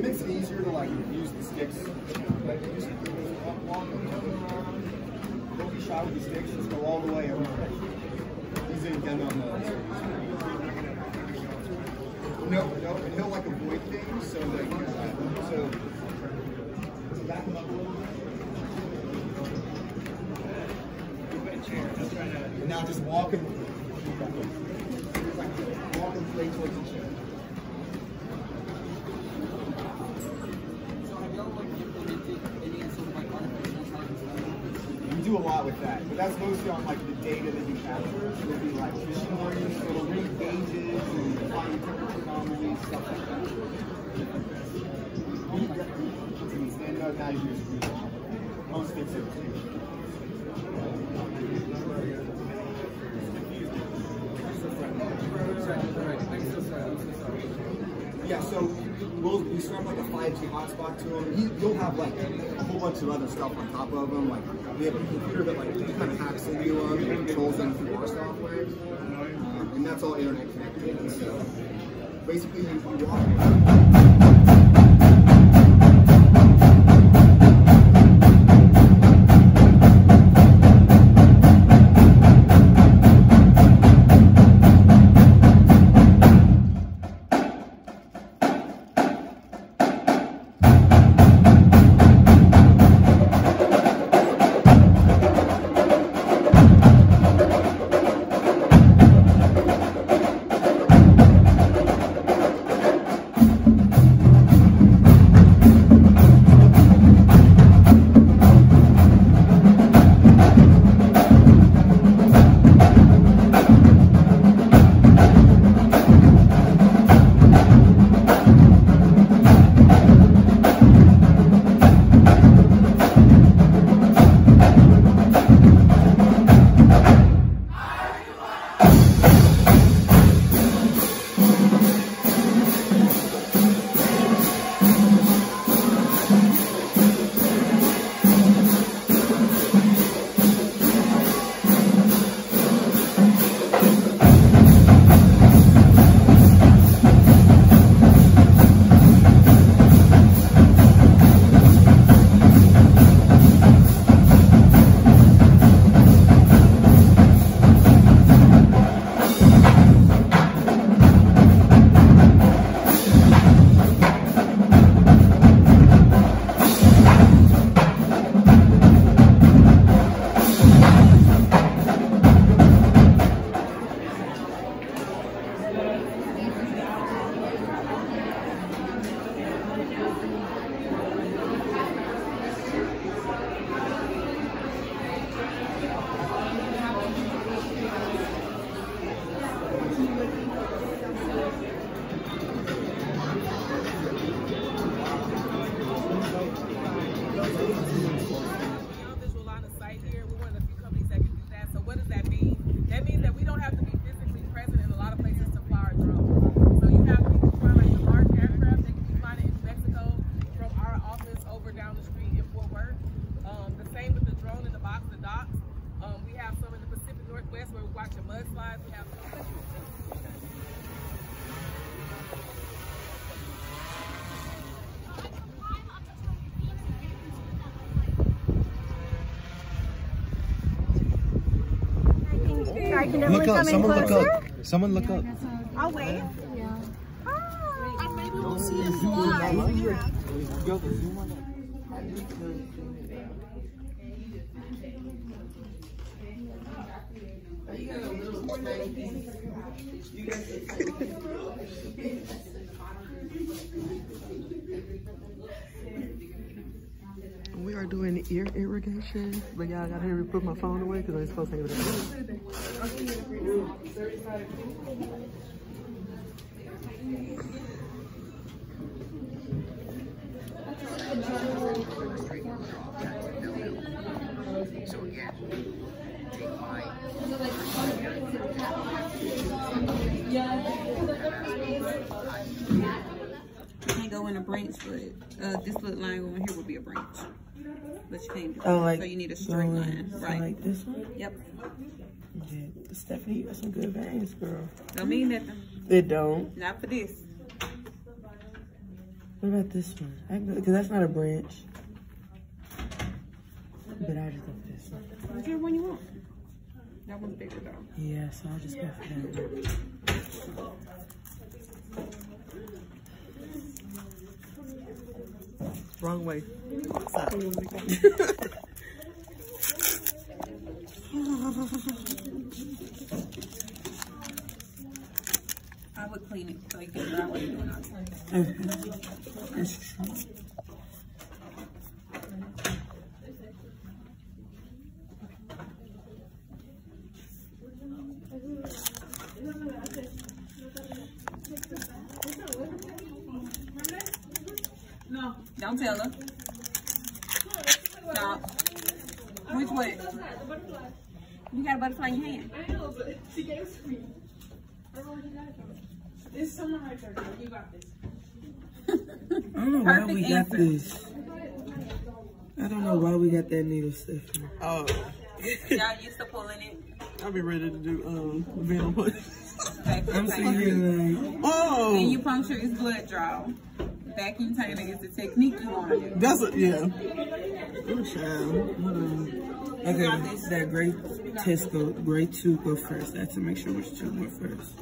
it makes it easier to like use the sticks. Like you just walk around. Don't be shy with the sticks. Just go all the way over. He's in demo mode. No, and he'll like avoid things. So like, so back him up a little bit. And now just walk him. Walk him straight towards the chair. We do a lot with that, but that's mostly on like the data that you capture. So it'll be like fishing warnings, so it'll read gauges and find temperature anomalies, stuff like that. And now you just read most things are yeah, so we start like a 5G hotspot to him. You'll have like a whole bunch of other stuff on top of him. Like we have a computer that like kind of hacks into them and controls them through our software, and that's all internet connected. And so basically, you walk. Look up, someone look up. Someone look up. I'll wait. Yeah. Oh, maybe we'll see a slide. We are doing ear irrigation, but y'all gotta hear me put my phone away because I'm supposed to have it. So again, take my can't go in a branch, but this little line going here would be a branch. But you can't do Oh, like so you need a straight line, right? Like this one? Yep. Yeah. Stephanie, you got some good veins, girl. Don't mean nothing. It don't. Not for this. What about this one? Because that's not a branch. But I just love this one. Whichever one you want. That one's bigger though. Yeah, so I'll just go for that one. Wrong way. I would clean it so you can dry what you're doing outside. That's true. No, don't tell her. No. Which way? You got a butterfly in your hand. I know, but she gave it to me. There's someone right there. You got this. I don't know why Perfect we got answer. this. I don't know why we got that needle stiffener. Oh, Y'all used to pulling it. I'll be ready to do venom punch. I'm sitting here like, Then Oh, you puncture his blood draw. Vacuum tailing is the technique you want to do. that's a yeah. Oh, child. Hold on. okay, that gray tooth go first. I have to make sure which tooth go first.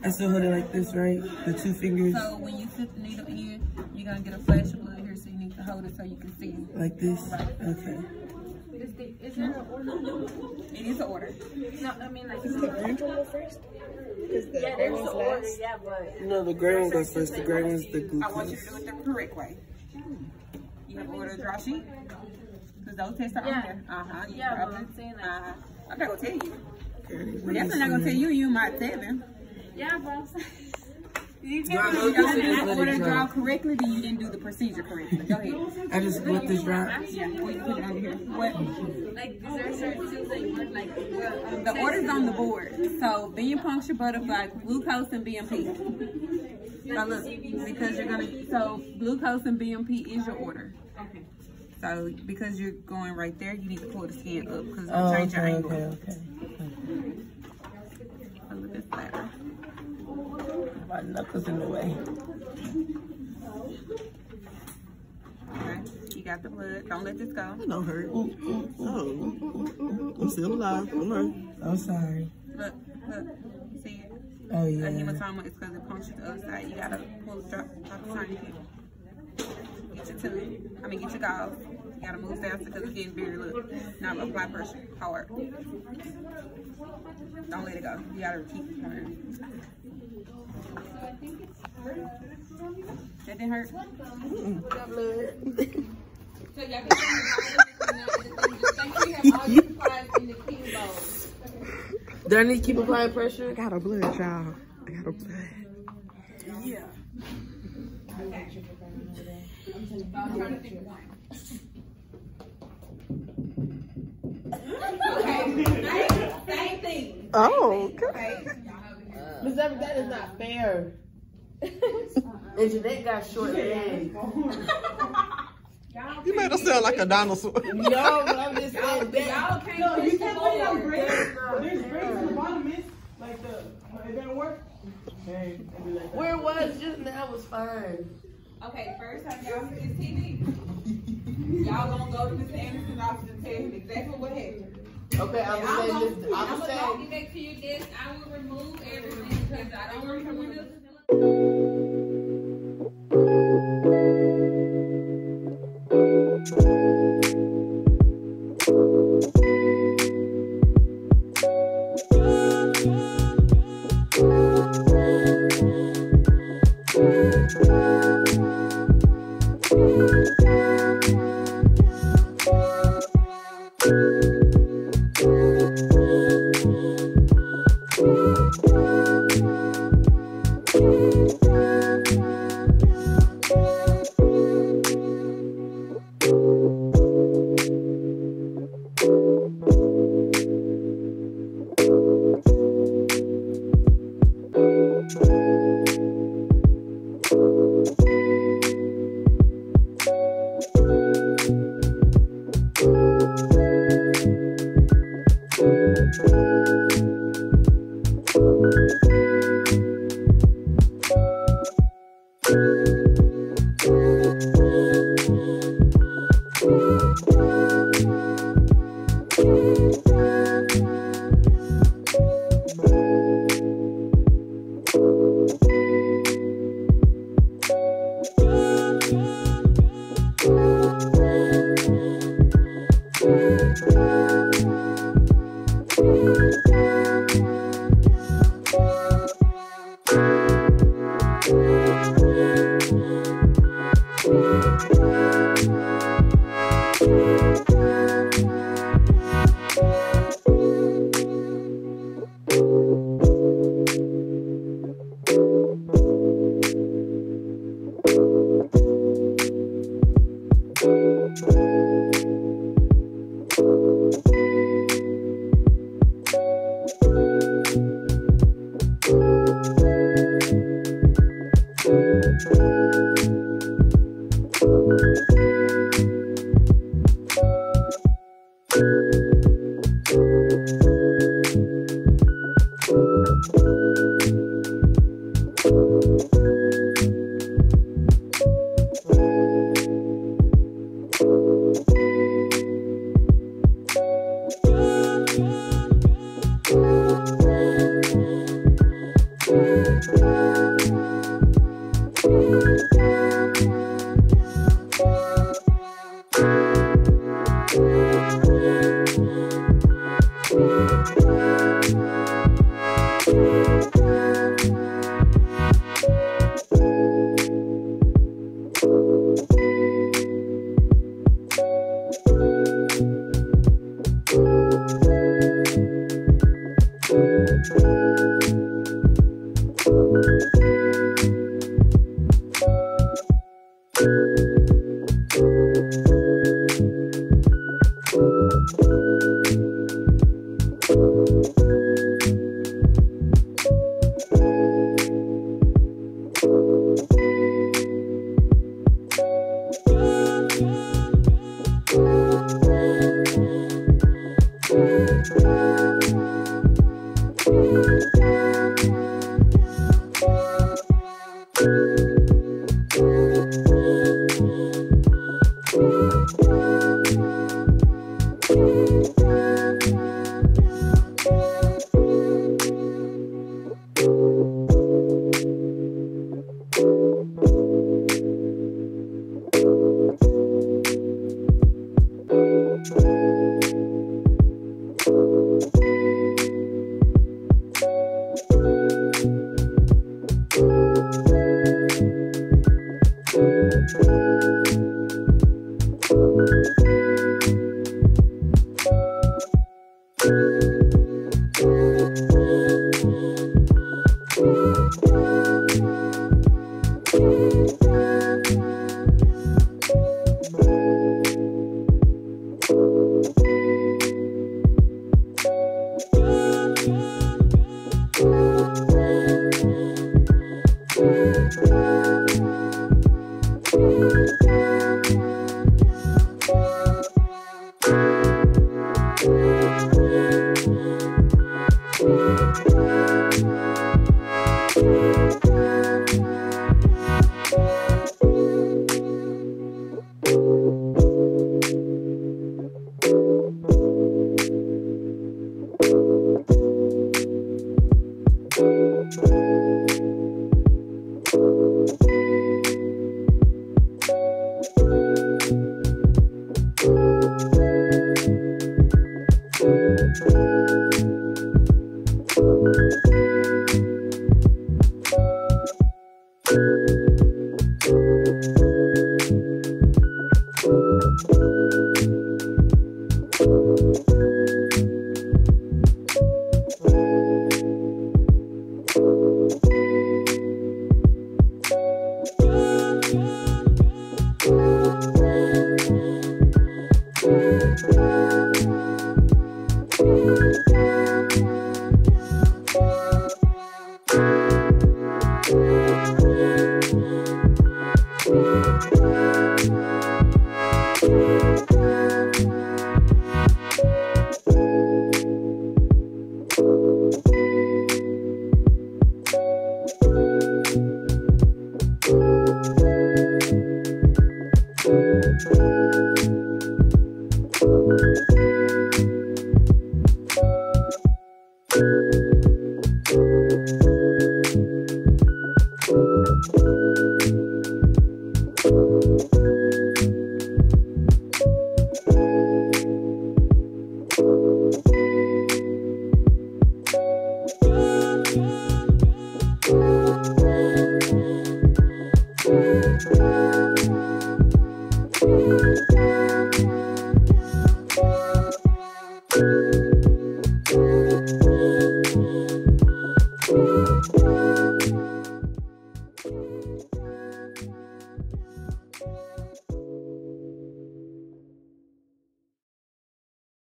I still hold it like this, right? The 2 fingers. So when you fit the needle in, you're gonna get a flash of blood here, so you need to hold it so you can see. Like this? Okay. Is there an order? It is an order. No, I mean like. Is the orange one go first? Because the Yeah, gray there's one's the order. last. Yeah, but. No, the gray one goes first. The gray one's the I want you to glucose. do it the correct way. You have order a draw sheet? Because those tests are Yeah. on there. Uh-huh. You Yeah, but probably- I'm saying like. Uh-huh. I'm not gonna tell you. Okay, We're definitely not gonna tell you. You might tell them. Yeah, but I'm saying. You tell them you don't order a draw correctly, then you didn't do the procedure correctly. Go ahead. I just let this drop. Yeah, well, you put it over here. What? Like, is there certain things that you want, like, well, The order's on the board. So venipuncture, butterfly, glucose, and BMP. Now look, because you're gonna, so glucose and BMP is your order. Okay. So because you're going right there, you need to pull the skin up because Oh, it'll change your okay, angle. okay. A little bit flatter. My knuckles in the way. Okay, you got the blood. Don't let this go. It don't hurt. Oh, I'm still alive. I'm hurt. I'm sorry. Look, look. You see it? Oh, A yeah. hematoma is because it punctured the other side. You gotta pull the drop off the tourniquet. Get your tube. I mean, get your gauze. You gotta move faster because it's getting very look. Now apply pressure hard. Don't let it go. You gotta keep turning. That didn't hurt? So y'all can have all your supplies in the king bowl. Do I need to keep applying pressure? I got a blood, child. I got a blood. Yeah. Okay, same thing. Oh, okay. Okay. Miss Evans, that is not fair. And Jeanette got short legs. You made us sound like a dinosaur. No, but I'm just saying that. Y'all can't push the board. There's Breaks in the bottom, miss. Like it didn't work. Hey, where it was just now was fine. Okay, first time y'all see this TV, y'all gonna go to Mr. Anderson's office and tell him exactly what happened. Okay, I'm I'm saying gonna this. go I'm saying. get back to your desk. I will remove everything because I don't want to remove it.